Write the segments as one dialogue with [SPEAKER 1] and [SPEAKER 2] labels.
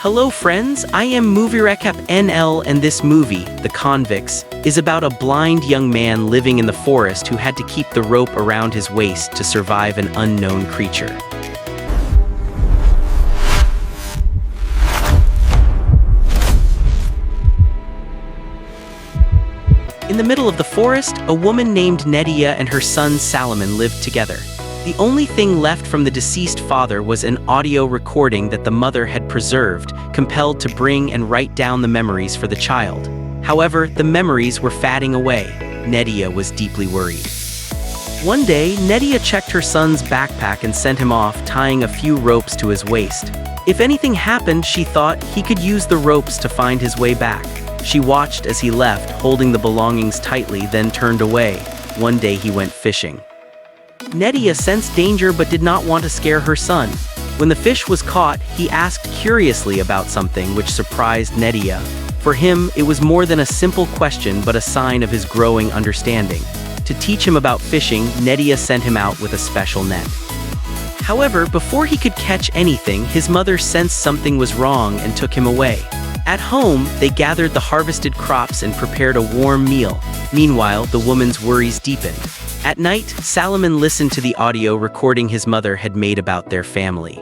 [SPEAKER 1] Hello friends, I am MovieRecap NL, and this movie, The Convicts, is about a blind young man living in the forest who had to keep the rope around his waist to survive an unknown creature. In the middle of the forest, a woman named Nedia and her son Salomon lived together. The only thing left from the deceased father was an audio recording that the mother had preserved, compelled to bring and write down the memories for the child. However, the memories were fading away. Nedia was deeply worried. One day, Nedia checked her son's backpack and sent him off, tying a few ropes to his waist. If anything happened, she thought, he could use the ropes to find his way back. She watched as he left, holding the belongings tightly, then turned away. One day he went fishing. Nedia sensed danger but did not want to scare her son. When the fish was caught, he asked curiously about something which surprised Nedia. For him, it was more than a simple question but a sign of his growing understanding. To teach him about fishing, Nedia sent him out with a special net. However, before he could catch anything, his mother sensed something was wrong and took him away. At home, they gathered the harvested crops and prepared a warm meal. Meanwhile, the woman's worries deepened. At night, Salomon listened to the audio recording his mother had made about their family.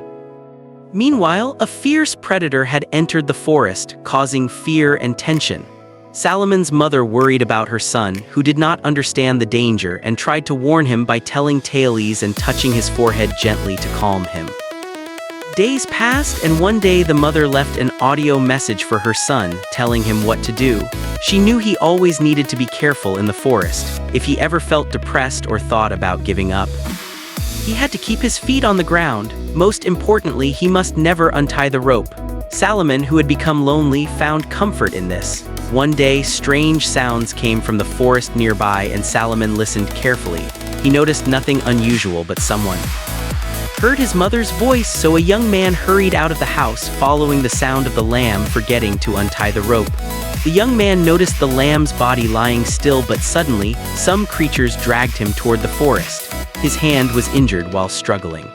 [SPEAKER 1] Meanwhile, a fierce predator had entered the forest, causing fear and tension. Salomon's mother worried about her son, who did not understand the danger, and tried to warn him by telling tales and touching his forehead gently to calm him. Days passed, and one day the mother left an audio message for her son, telling him what to do. She knew he always needed to be careful in the forest. If he ever felt depressed or thought about giving up, he had to keep his feet on the ground. Most importantly, he must never untie the rope. Salomon, who had become lonely, found comfort in this. One day, strange sounds came from the forest nearby, and Salomon listened carefully. He noticed nothing unusual, but someone heard his mother's voice, so a young man hurried out of the house, following the sound of the lamb, forgetting to untie the rope. The young man noticed the lamb's body lying still, but suddenly, some creatures dragged him toward the forest. His hand was injured while struggling.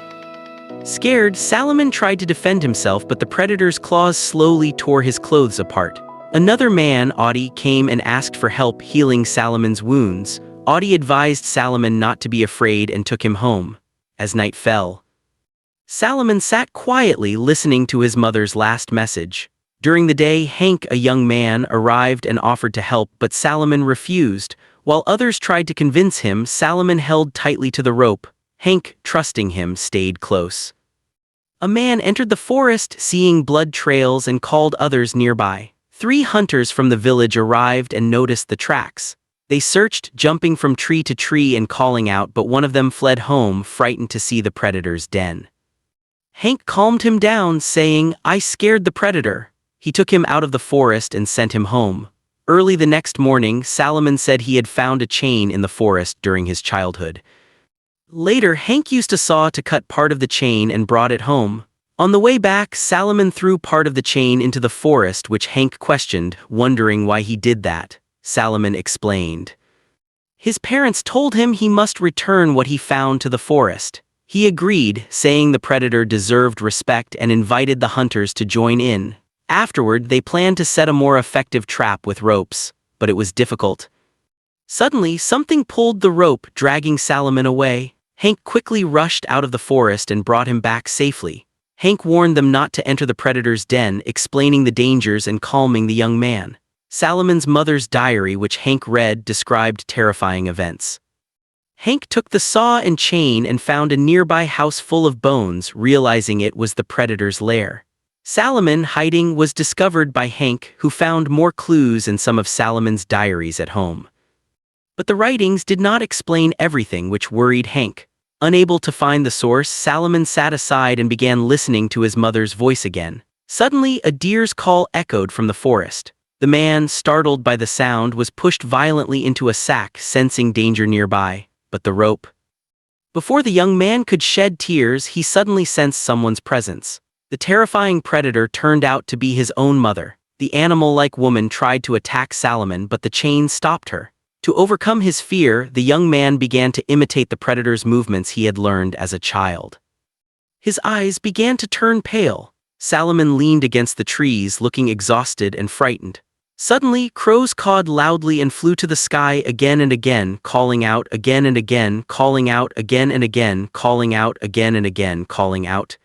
[SPEAKER 1] Scared, Salomon tried to defend himself, but the predator's claws slowly tore his clothes apart. Another man, Audi, came and asked for help healing Salomon's wounds. Audi advised Salomon not to be afraid and took him home. As night fell, Salomon sat quietly listening to his mother's last message. During the day, Hank, a young man, arrived and offered to help, but Salomon refused. While others tried to convince him, Salomon held tightly to the rope. Hank, trusting him, stayed close. A man entered the forest, seeing blood trails, and called others nearby. 3 hunters from the village arrived and noticed the tracks. They searched, jumping from tree to tree and calling out, but one of them fled home, frightened to see the predator's den. Hank calmed him down, saying, "I scared the predator." He took him out of the forest and sent him home. Early the next morning, Salomon said he had found a chain in the forest during his childhood. Later, Hank used a saw to cut part of the chain and brought it home. On the way back, Salomon threw part of the chain into the forest, which Hank questioned, wondering why he did that. Salomon explained. His parents told him he must return what he found to the forest. He agreed, saying the predator deserved respect, and invited the hunters to join in. Afterward, they planned to set a more effective trap with ropes, but it was difficult. Suddenly, something pulled the rope, dragging Salomon away. Hank quickly rushed out of the forest and brought him back safely. Hank warned them not to enter the predator's den, explaining the dangers and calming the young man. Salomon's mother's diary, which Hank read, described terrifying events. Hank took the saw and chain and found a nearby house full of bones, realizing it was the predator's lair. Salomon, hiding, was discovered by Hank, who found more clues in some of Salomon's diaries at home. But the writings did not explain everything, which worried Hank. Unable to find the source, Salomon sat aside and began listening to his mother's voice again. Suddenly, a deer's call echoed from the forest. The man, startled by the sound, was pushed violently into a sack, sensing danger nearby. But the rope. Before the young man could shed tears, he suddenly sensed someone's presence. The terrifying predator turned out to be his own mother. The animal-like woman tried to attack Salomon, but the chain stopped her. To overcome his fear, the young man began to imitate the predator's movements he had learned as a child. His eyes began to turn pale. Salomon leaned against the trees, looking exhausted and frightened. Suddenly, crows cawed loudly and flew to the sky again and again, calling out again and again, calling out again and again, calling out again and again, calling out.